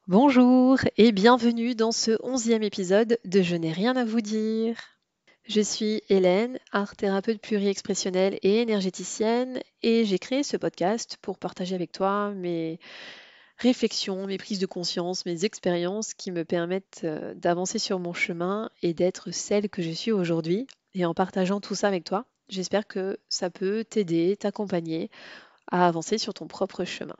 Bonjour et bienvenue dans ce 11e épisode de Je n'ai rien à vous dire. Je suis Hélène, art thérapeute pluriexpressionnelle et énergéticienne, et j'ai créé ce podcast pour partager avec toi mes réflexions, mes prises de conscience, mes expériences qui me permettent d'avancer sur mon chemin et d'être celle que je suis aujourd'hui. Et en partageant tout ça avec toi, j'espère que ça peut t'aider, t'accompagner à avancer sur ton propre chemin.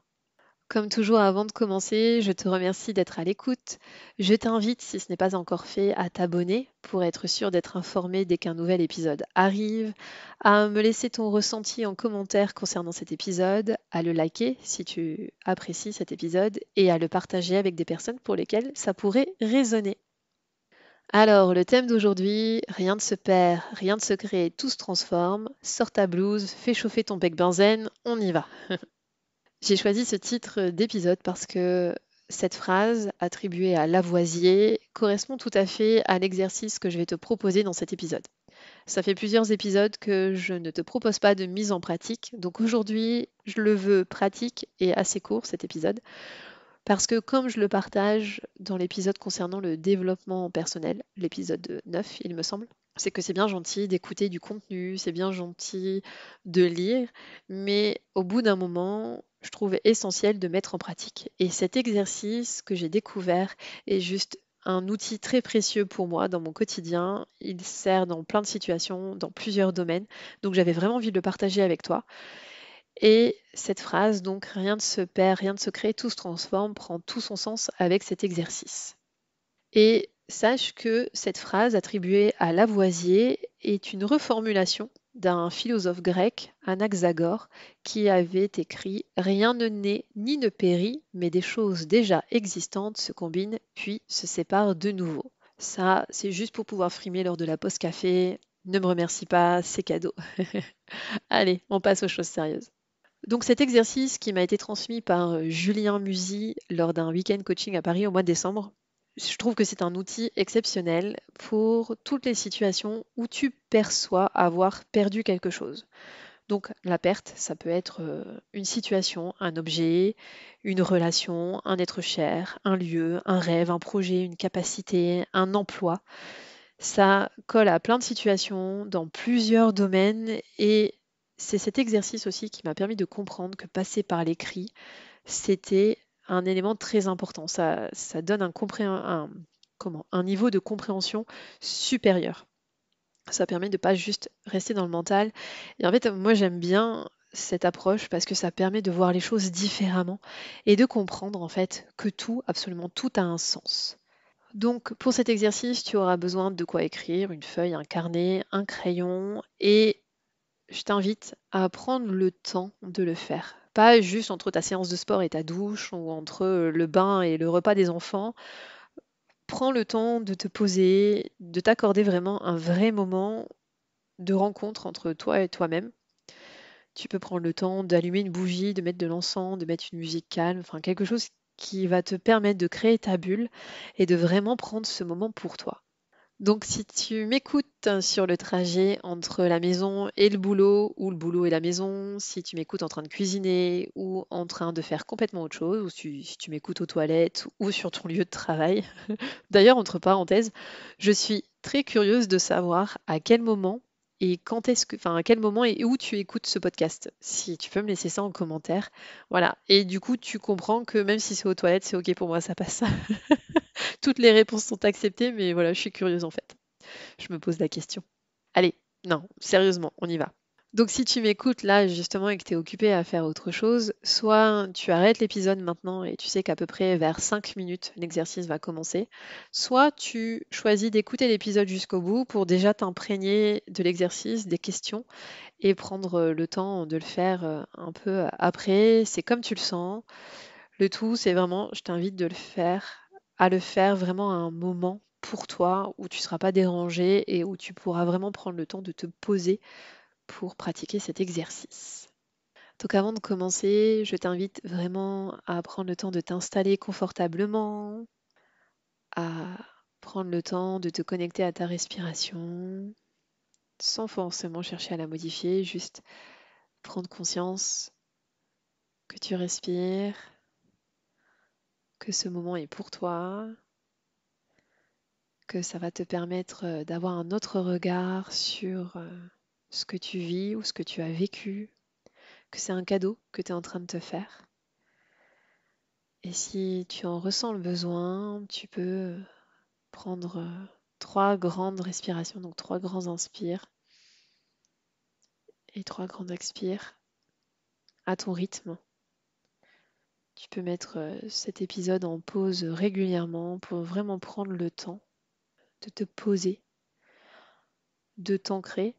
Comme toujours, avant de commencer, je te remercie d'être à l'écoute. Je t'invite, si ce n'est pas encore fait, à t'abonner pour être sûr d'être informé dès qu'un nouvel épisode arrive, à me laisser ton ressenti en commentaire concernant cet épisode, à le liker si tu apprécies cet épisode et à le partager avec des personnes pour lesquelles ça pourrait résonner. Alors, le thème d'aujourd'hui, rien ne se perd, rien ne se crée, tout se transforme. Sors ta blouse, fais chauffer ton bec benzène, on y va. J'ai choisi ce titre d'épisode parce que cette phrase, attribuée à Lavoisier, correspond tout à fait à l'exercice que je vais te proposer dans cet épisode. Ça fait plusieurs épisodes que je ne te propose pas de mise en pratique, donc aujourd'hui, je le veux pratique et assez court cet épisode, parce que comme je le partage dans l'épisode concernant le développement personnel, l'épisode 9, il me semble, c'est que c'est bien gentil d'écouter du contenu, c'est bien gentil de lire, mais au bout d'un moment, je trouve essentiel de mettre en pratique. Et cet exercice que j'ai découvert est juste un outil très précieux pour moi dans mon quotidien. Il sert dans plein de situations, dans plusieurs domaines. Donc j'avais vraiment envie de le partager avec toi. Et cette phrase, donc rien ne se perd, rien ne se crée, tout se transforme, prend tout son sens avec cet exercice. Et sache que cette phrase attribuée à Lavoisier est une reformulation d'un philosophe grec, Anaxagore, qui avait écrit Rien ne naît ni ne périt, mais des choses déjà existantes se combinent puis se séparent de nouveau. Ça, c'est juste pour pouvoir frimer lors de la pause café. Ne me remercie pas, c'est cadeau. Allez, on passe aux choses sérieuses. Donc cet exercice qui m'a été transmis par Julien Musy lors d'un week-end coaching à Paris au mois de décembre, je trouve que c'est un outil exceptionnel pour toutes les situations où tu perçois avoir perdu quelque chose. Donc la perte, ça peut être une situation, un objet, une relation, un être cher, un lieu, un rêve, un projet, une capacité, un emploi. Ça colle à plein de situations dans plusieurs domaines et c'est cet exercice aussi qui m'a permis de comprendre que passer par l'écrit, c'était un élément très important. Ça donne un niveau de compréhension supérieur. Ça permet de ne pas juste rester dans le mental. Et en fait, moi, j'aime bien cette approche parce que ça permet de voir les choses différemment et de comprendre en fait que tout, absolument tout a un sens. Donc pour cet exercice, tu auras besoin de quoi écrire, une feuille, un carnet, un crayon et je t'invite à prendre le temps de le faire. Pas juste entre ta séance de sport et ta douche ou entre le bain et le repas des enfants. Prends le temps de te poser, de t'accorder vraiment un vrai moment de rencontre entre toi et toi-même. Tu peux prendre le temps d'allumer une bougie, de mettre de l'encens, de mettre une musique calme, enfin quelque chose qui va te permettre de créer ta bulle et de vraiment prendre ce moment pour toi. Donc si tu m'écoutes sur le trajet entre la maison et le boulot, ou le boulot et la maison, si tu m'écoutes en train de cuisiner ou en train de faire complètement autre chose, ou si tu m'écoutes aux toilettes ou sur ton lieu de travail. D'ailleurs, entre parenthèses, je suis très curieuse de savoir à quel moment et quand est-ce que, enfin à quel moment et où tu écoutes ce podcast. Si tu peux me laisser ça en commentaire. Voilà. Et du coup, tu comprends que même si c'est aux toilettes, c'est OK pour moi, ça passe. Toutes les réponses sont acceptées, mais voilà, je suis curieuse en fait. Je me pose la question. Allez, non, sérieusement, on y va. Donc si tu m'écoutes là justement et que tu es occupé à faire autre chose, soit tu arrêtes l'épisode maintenant et tu sais qu'à peu près vers 5 minutes l'exercice va commencer, soit tu choisis d'écouter l'épisode jusqu'au bout pour déjà t'imprégner de l'exercice, des questions et prendre le temps de le faire un peu après. C'est comme tu le sens. Le tout, c'est vraiment, je t'invite à le faire vraiment à un moment pour toi où tu ne seras pas dérangé et où tu pourras vraiment prendre le temps de te poser pour pratiquer cet exercice. Donc avant de commencer, je t'invite vraiment à prendre le temps de t'installer confortablement, à prendre le temps de te connecter à ta respiration, sans forcément chercher à la modifier, juste prendre conscience que tu respires, que ce moment est pour toi, que ça va te permettre d'avoir un autre regard sur ce que tu vis ou ce que tu as vécu, que c'est un cadeau que tu es en train de te faire. Et si tu en ressens le besoin, tu peux prendre 3 grandes respirations, donc 3 grands inspires et 3 grandes expires à ton rythme. Tu peux mettre cet épisode en pause régulièrement pour vraiment prendre le temps de te poser, de t'ancrer,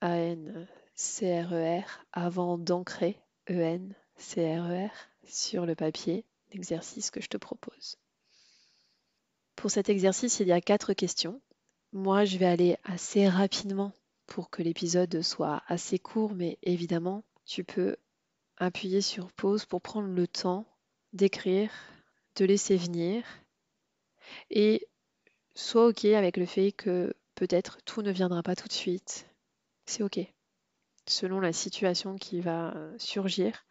A-N-C-R-E-R, avant d'ancrer, E-N-C-R-E-R, sur le papier, l'exercice que je te propose. Pour cet exercice, il y a 4 questions. Moi, je vais aller assez rapidement pour que l'épisode soit assez court, mais évidemment, tu peux appuyer sur pause pour prendre le temps d'écrire, de laisser venir et sois OK avec le fait que peut-être tout ne viendra pas tout de suite. C'est OK. Selon la situation qui va surgir,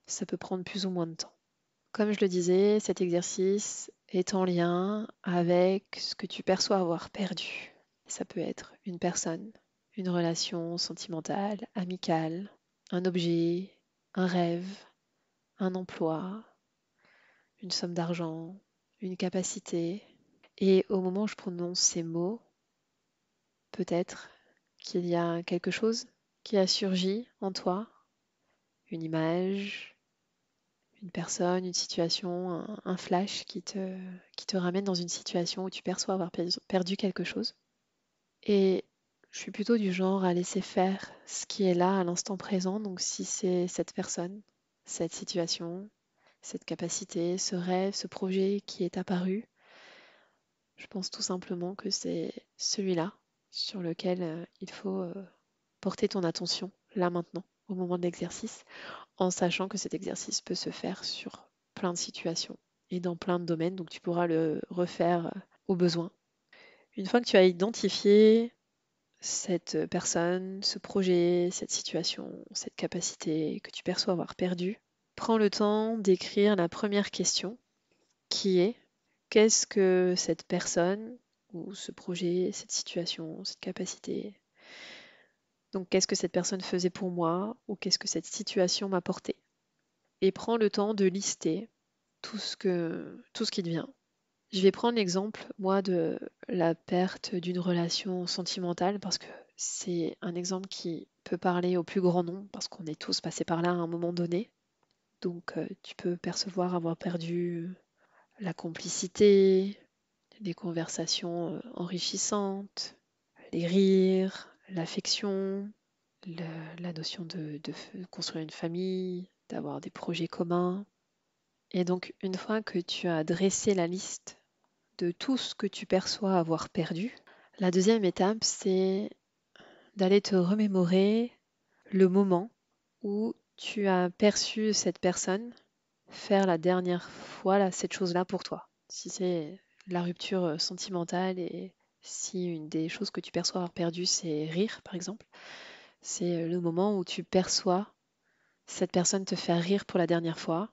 ça peut prendre plus ou moins de temps. Comme je le disais, cet exercice est en lien avec ce que tu perçois avoir perdu. Ça peut être une personne, une relation sentimentale, amicale, un objet, un rêve, un emploi, une somme d'argent, une capacité. Et au moment où je prononce ces mots, peut-être qu'il y a quelque chose qui a surgi en toi, une image, une personne, une situation, un flash qui te ramène dans une situation où tu perçois avoir perdu quelque chose. Et je suis plutôt du genre à laisser faire ce qui est là à l'instant présent. Donc si c'est cette personne, cette situation, cette capacité, ce rêve, ce projet qui est apparu, je pense tout simplement que c'est celui-là sur lequel il faut porter ton attention là maintenant, au moment de l'exercice, en sachant que cet exercice peut se faire sur plein de situations et dans plein de domaines, donc tu pourras le refaire au besoin. Une fois que tu as identifié cette personne, ce projet, cette situation, cette capacité que tu perçois avoir perdue, prends le temps d'écrire la première question qui est: qu'est-ce que cette personne ou ce projet, cette situation, cette capacité, donc qu'est-ce que cette personne faisait pour moi ou qu'est-ce que cette situation m'apportait? Et prends le temps de lister tout ce qui te vient. Je vais prendre l'exemple, moi, de la perte d'une relation sentimentale parce que c'est un exemple qui peut parler au plus grand nombre parce qu'on est tous passés par là à un moment donné. Donc, tu peux percevoir avoir perdu la complicité, les conversations enrichissantes, les rires, l'affection, la notion de construire une famille, d'avoir des projets communs. Et donc, une fois que tu as dressé la liste de tout ce que tu perçois avoir perdu, la deuxième étape, c'est d'aller te remémorer le moment où tu as perçu cette personne faire la dernière fois cette chose-là pour toi. Si c'est la rupture sentimentale et si une des choses que tu perçois avoir perdu, c'est rire, par exemple, c'est le moment où tu perçois cette personne te faire rire pour la dernière fois.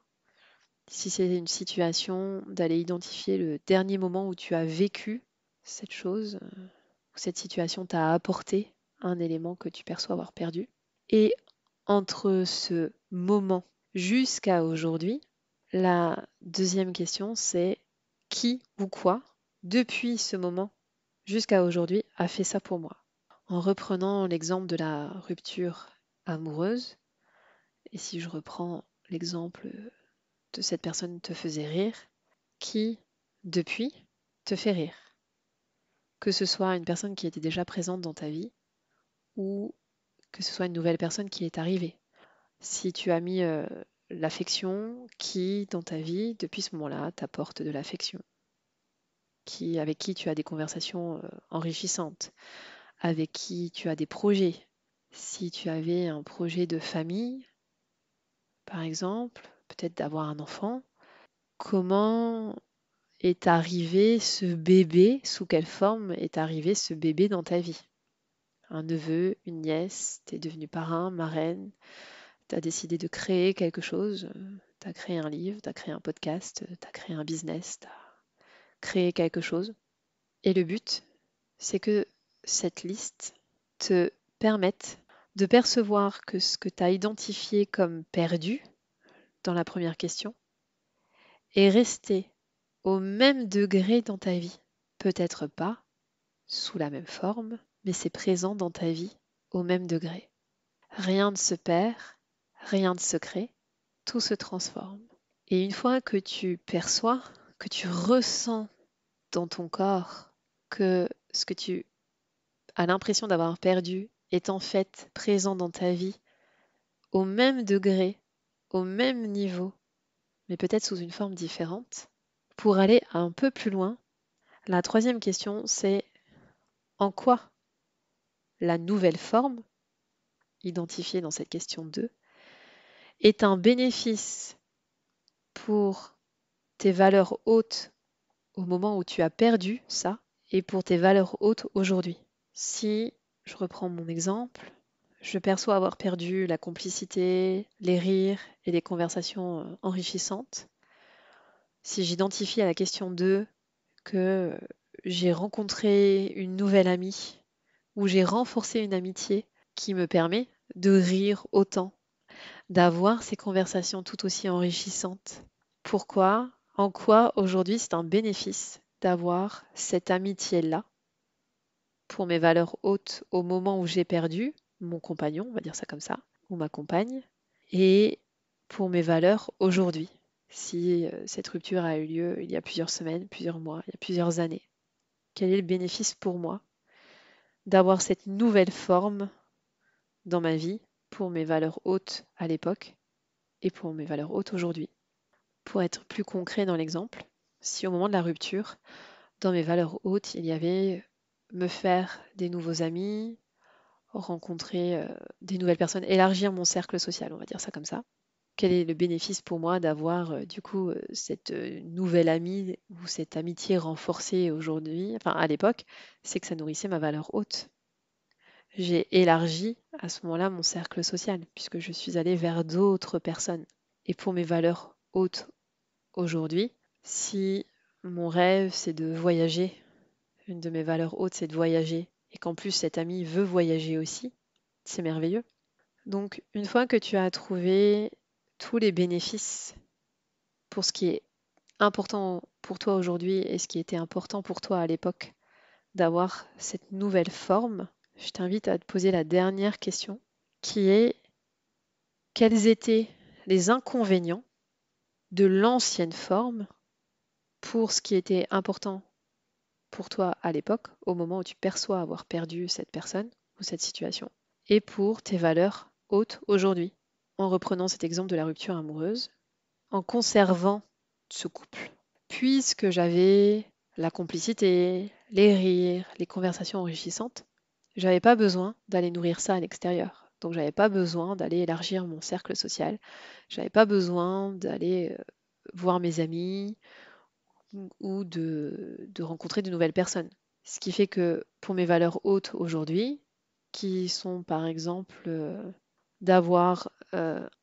Si c'est une situation, d'aller identifier le dernier moment où tu as vécu cette chose, où cette situation t'a apporté un élément que tu perçois avoir perdu. Et entre ce moment jusqu'à aujourd'hui, la deuxième question, c'est qui ou quoi, depuis ce moment jusqu'à aujourd'hui, a fait ça pour moi. En reprenant l'exemple de la rupture amoureuse, et si je reprends l'exemple de cette personne te faisait rire, qui, depuis, te fait rire. Que ce soit une personne qui était déjà présente dans ta vie ou que ce soit une nouvelle personne qui est arrivée. Si tu as mis l'affection, qui dans ta vie, depuis ce moment-là, t'apporte de l'affection, avec qui tu as des conversations enrichissantes, avec qui tu as des projets. Si tu avais un projet de famille, par exemple, peut-être d'avoir un enfant, comment est arrivé ce bébé, sous quelle forme est arrivé ce bébé dans ta vie? Un neveu, une nièce, t'es devenu parrain, marraine, tu as décidé de créer quelque chose, tu as créé un livre, tu as créé un podcast, tu as créé un business, tu as créé quelque chose. Et le but, c'est que cette liste te permette de percevoir que ce que tu as identifié comme perdu dans la première question est resté au même degré dans ta vie. Peut-être pas sous la même forme, mais c'est présent dans ta vie au même degré. Rien ne se perd, rien ne se crée, tout se transforme. Et une fois que tu perçois, que tu ressens dans ton corps que ce que tu as l'impression d'avoir perdu est en fait présent dans ta vie au même degré, au même niveau, mais peut-être sous une forme différente, pour aller un peu plus loin, la troisième question, c'est en quoi la nouvelle forme, identifiée dans cette question 2, est un bénéfice pour tes valeurs hautes au moment où tu as perdu ça et pour tes valeurs hautes aujourd'hui. Si je reprends mon exemple, je perçois avoir perdu la complicité, les rires et les conversations enrichissantes. Si j'identifie à la question 2 que j'ai rencontré une nouvelle amie ou j'ai renforcé une amitié qui me permet de rire autant, d'avoir ces conversations tout aussi enrichissantes. Pourquoi? En quoi aujourd'hui c'est un bénéfice d'avoir cette amitié-là pour mes valeurs hautes au moment où j'ai perdu mon compagnon, on va dire ça comme ça, ou ma compagne, et pour mes valeurs aujourd'hui, si cette rupture a eu lieu il y a plusieurs semaines, plusieurs mois, il y a plusieurs années. Quel est le bénéfice pour moi d'avoir cette nouvelle forme dans ma vie pour mes valeurs hautes à l'époque et pour mes valeurs hautes aujourd'hui? Pour être plus concret dans l'exemple, si au moment de la rupture, dans mes valeurs hautes, il y avait me faire des nouveaux amis, rencontrer des nouvelles personnes, élargir mon cercle social, on va dire ça comme ça. Quel est le bénéfice pour moi d'avoir cette nouvelle amie ou cette amitié renforcée aujourd'hui, enfin à l'époque, c'est que ça nourrissait ma valeur haute. J'ai élargi à ce moment-là mon cercle social puisque je suis allée vers d'autres personnes. Et pour mes valeurs hautes aujourd'hui, si mon rêve c'est de voyager, une de mes valeurs hautes c'est de voyager, et qu'en plus cet ami veut voyager aussi, c'est merveilleux. Donc une fois que tu as trouvé tous les bénéfices pour ce qui est important pour toi aujourd'hui et ce qui était important pour toi à l'époque d'avoir cette nouvelle forme, je t'invite à te poser la dernière question qui est quels étaient les inconvénients de l'ancienne forme pour ce qui était important pour toi à l'époque, au moment où tu perçois avoir perdu cette personne ou cette situation, et pour tes valeurs hautes aujourd'hui, en reprenant cet exemple de la rupture amoureuse, en conservant ce couple. Puisque j'avais la complicité, les rires, les conversations enrichissantes, j'avais pas besoin d'aller nourrir ça à l'extérieur. Donc j'avais pas besoin d'aller élargir mon cercle social, j'avais pas besoin d'aller voir mes amis ou de rencontrer de nouvelles personnes. Ce qui fait que pour mes valeurs hautes aujourd'hui, qui sont par exemple d'avoir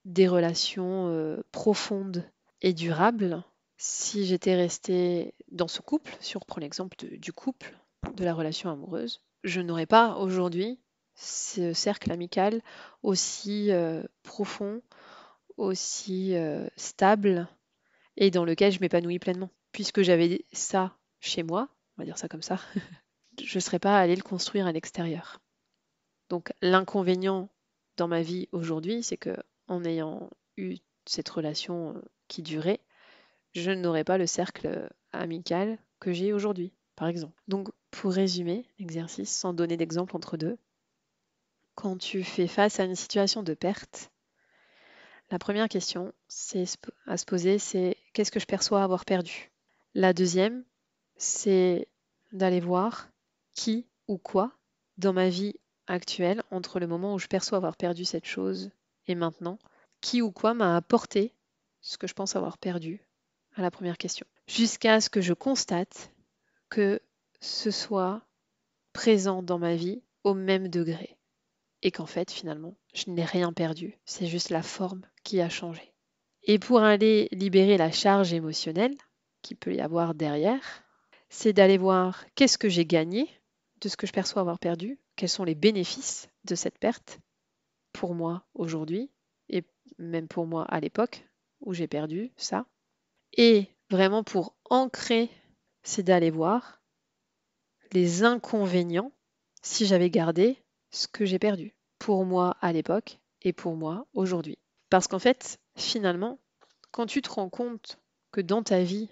des relations profondes et durables, si j'étais restée dans ce couple, si on reprend l'exemple du couple, de la relation amoureuse, je n'aurais pas aujourd'hui ce cercle amical aussi profond, aussi stable et dans lequel je m'épanouis pleinement. Puisque j'avais ça chez moi, on va dire ça comme ça, je ne serais pas allée le construire à l'extérieur. Donc l'inconvénient dans ma vie aujourd'hui, c'est que en ayant eu cette relation qui durait, je n'aurais pas le cercle amical que j'ai aujourd'hui, par exemple. Donc pour résumer l'exercice, sans donner d'exemple entre deux, quand tu fais face à une situation de perte, la première question à se poser, c'est qu'est-ce que je perçois avoir perdu? La deuxième, c'est d'aller voir qui ou quoi dans ma vie actuelle, entre le moment où je perçois avoir perdu cette chose et maintenant, qui ou quoi m'a apporté ce que je pense avoir perdu à la première question. Jusqu'à ce que je constate que ce soit présent dans ma vie au même degré. et qu'en fait, finalement, je n'ai rien perdu. C'est juste la forme qui a changé. Et pour aller libérer la charge émotionnelle qu'il peut y avoir derrière, c'est d'aller voir qu'est-ce que j'ai gagné de ce que je perçois avoir perdu, quels sont les bénéfices de cette perte pour moi aujourd'hui et même pour moi à l'époque où j'ai perdu ça. Et vraiment pour ancrer, c'est d'aller voir les inconvénients si j'avais gardé ce que j'ai perdu pour moi à l'époque et pour moi aujourd'hui. Parce qu'en fait, finalement, quand tu te rends compte que dans ta vie,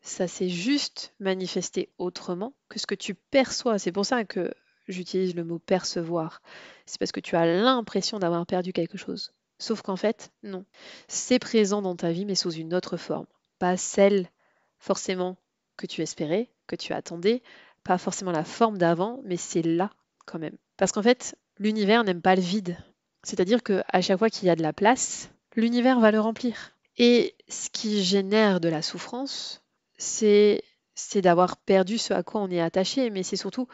ça s'est juste manifesté autrement que ce que tu perçois, c'est pour ça que j'utilise le mot percevoir, c'est parce que tu as l'impression d'avoir perdu quelque chose. Sauf qu'en fait, non. C'est présent dans ta vie, mais sous une autre forme. Pas celle forcément que tu espérais, que tu attendais, pas forcément la forme d'avant, mais c'est là quand même. Parce qu'en fait, l'univers n'aime pas le vide. C'est-à-dire qu'à chaque fois qu'il y a de la place, l'univers va le remplir. Et ce qui génère de la souffrance, c'est c'est d'avoir perdu ce à quoi on est attaché, mais c'est surtout,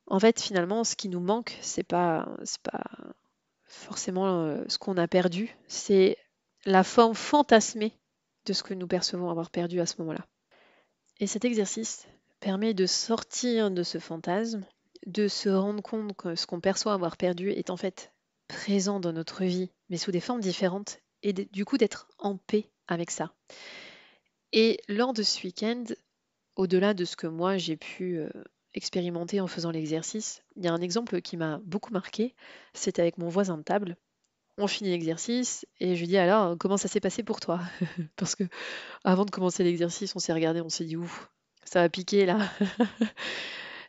en fait, finalement, ce qui nous manque, c'est pas forcément ce qu'on a perdu, c'est la forme fantasmée de ce que nous percevons avoir perdu à ce moment-là. Et cet exercice permet de sortir de ce fantasme, de se rendre compte que ce qu'on perçoit avoir perdu est en fait présent dans notre vie, mais sous des formes différentes, et du coup d'être en paix avec ça. Et lors de ce week-end, au-delà de ce que moi j'ai pu expérimenter en faisant l'exercice, il y a un exemple qui m'a beaucoup marqué, c'est avec mon voisin de table. On finit l'exercice et je lui dis alors comment ça s'est passé pour toi? Parce que avant de commencer l'exercice, on s'est regardé, on s'est dit ouf, ça va piquer là.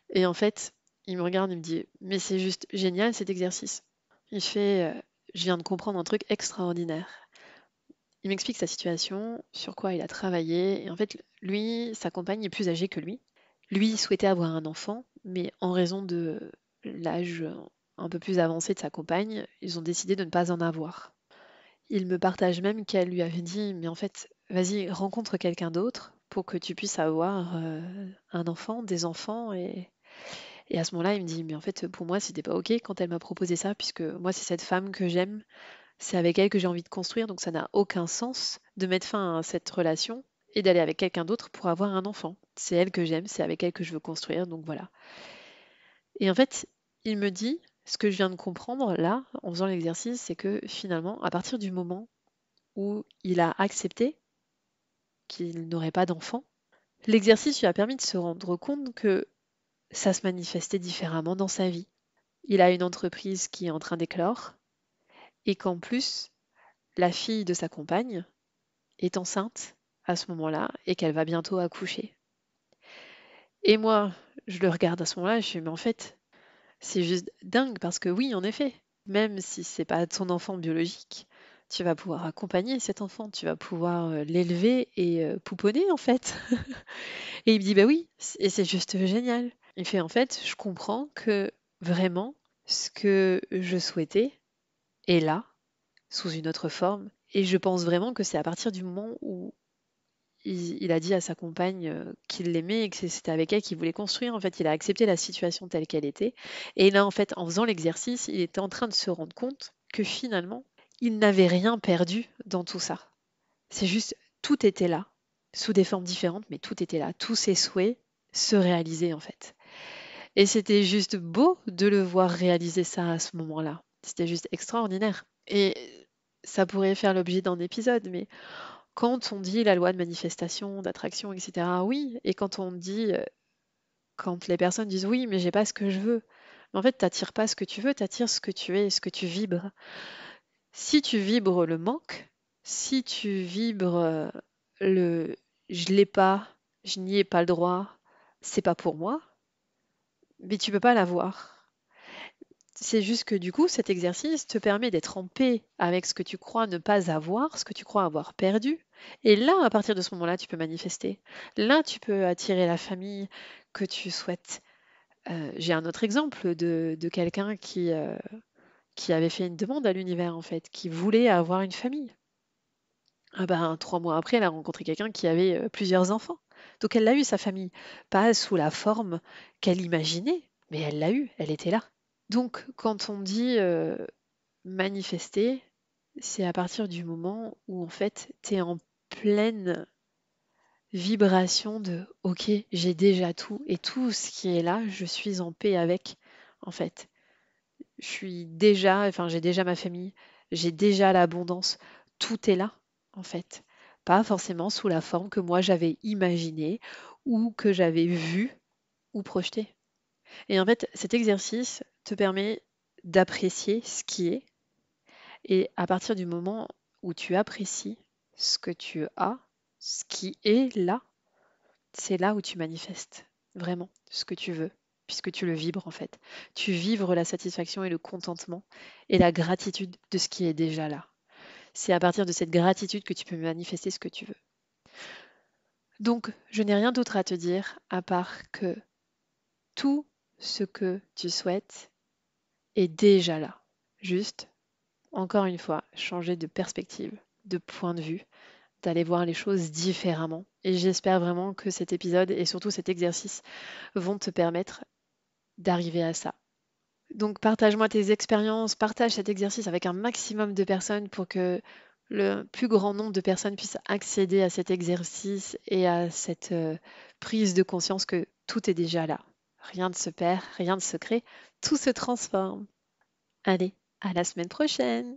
Et en fait, il me regarde, il me dit mais c'est juste génial cet exercice. Il fait je viens de comprendre un truc extraordinaire. Il m'explique sa situation, sur quoi il a travaillé. Et en fait, lui, sa compagne est plus âgée que lui. Lui souhaitait avoir un enfant, mais en raison de l'âge un peu plus avancé de sa compagne, ils ont décidé de ne pas en avoir. Il me partage même qu'elle lui avait dit, mais en fait, vas-y, rencontre quelqu'un d'autre pour que tu puisses avoir un enfant, des enfants. Et à ce moment-là, il me dit, mais en fait, pour moi, c'était pas OK quand elle m'a proposé ça, puisque moi, c'est cette femme que j'aime, c'est avec elle que j'ai envie de construire, donc ça n'a aucun sens de mettre fin à cette relation et d'aller avec quelqu'un d'autre pour avoir un enfant. C'est elle que j'aime, c'est avec elle que je veux construire, donc voilà. Et en fait, il me dit, ce que je viens de comprendre là, en faisant l'exercice, c'est que finalement, à partir du moment où il a accepté qu'il n'aurait pas d'enfant, l'exercice lui a permis de se rendre compte que ça se manifestait différemment dans sa vie. Il a une entreprise qui est en train d'éclore et qu'en plus, la fille de sa compagne est enceinte à ce moment-là et qu'elle va bientôt accoucher. Et moi, je le regarde à ce moment-là et je me dis, mais en fait, c'est juste dingue parce que oui, en effet, même si c'est pas ton enfant biologique, tu vas pouvoir accompagner cet enfant, tu vas pouvoir l'élever et pouponner en fait. Et il me dit, bah oui, et c'est juste génial. Il fait, en fait, je comprends que vraiment, ce que je souhaitais est là, sous une autre forme. Et je pense vraiment que c'est à partir du moment où il a dit à sa compagne qu'il l'aimait et que c'était avec elle qu'il voulait construire. En fait, il a accepté la situation telle qu'elle était. Et là, en fait, en faisant l'exercice, il était en train de se rendre compte que finalement, il n'avait rien perdu dans tout ça. C'est juste, tout était là, sous des formes différentes, mais tout était là. Tous ses souhaits se réalisaient en fait. Et c'était juste beau de le voir réaliser ça à ce moment-là. C'était juste extraordinaire. Et ça pourrait faire l'objet d'un épisode, mais quand on dit la loi de manifestation, d'attraction, etc., oui. Et quand on dit, quand les personnes disent oui, mais j'ai pas ce que je veux. Mais en fait, t'attires pas ce que tu veux, t'attires ce que tu es, ce que tu vibres. Si tu vibres le manque, si tu vibres le je l'ai pas, je n'y ai pas le droit, c'est pas pour moi, mais tu peux pas l'avoir. C'est juste que du coup, cet exercice te permet d'être en paix avec ce que tu crois ne pas avoir, ce que tu crois avoir perdu. Et là, à partir de ce moment-là, tu peux manifester. Là, tu peux attirer la famille que tu souhaites. J'ai un autre exemple de quelqu'un qui avait fait une demande à l'univers, en fait, qui voulait avoir une famille. Ah ben, 3 mois après, elle a rencontré quelqu'un qui avait plusieurs enfants. Donc elle l'a eu, sa famille. Pas sous la forme qu'elle imaginait, mais elle l'a eu, elle était là. Donc, quand on dit manifester, c'est à partir du moment où en fait, tu es en pleine vibration de OK, j'ai déjà tout et tout ce qui est là, je suis en paix avec en fait. J'ai déjà ma famille, j'ai déjà l'abondance, tout est là en fait. Pas forcément sous la forme que moi j'avais imaginée ou que j'avais vu ou projeté. Et en fait, cet exercice te permet d'apprécier ce qui est. Et à partir du moment où tu apprécies ce que tu as, ce qui est là, c'est là où tu manifestes vraiment ce que tu veux, puisque tu le vibres en fait. Tu vibres la satisfaction et le contentement et la gratitude de ce qui est déjà là. C'est à partir de cette gratitude que tu peux manifester ce que tu veux. Donc, je n'ai rien d'autre à te dire à part que tout ce que tu souhaites est déjà là. Juste, encore une fois, changer de perspective, de point de vue, d'aller voir les choses différemment. Et j'espère vraiment que cet épisode et surtout cet exercice vont te permettre d'arriver à ça. Donc partage-moi tes expériences, partage cet exercice avec un maximum de personnes pour que le plus grand nombre de personnes puissent accéder à cet exercice et à cette prise de conscience que tout est déjà là. Rien ne se perd, rien ne se crée, tout se transforme. Allez, à la semaine prochaine!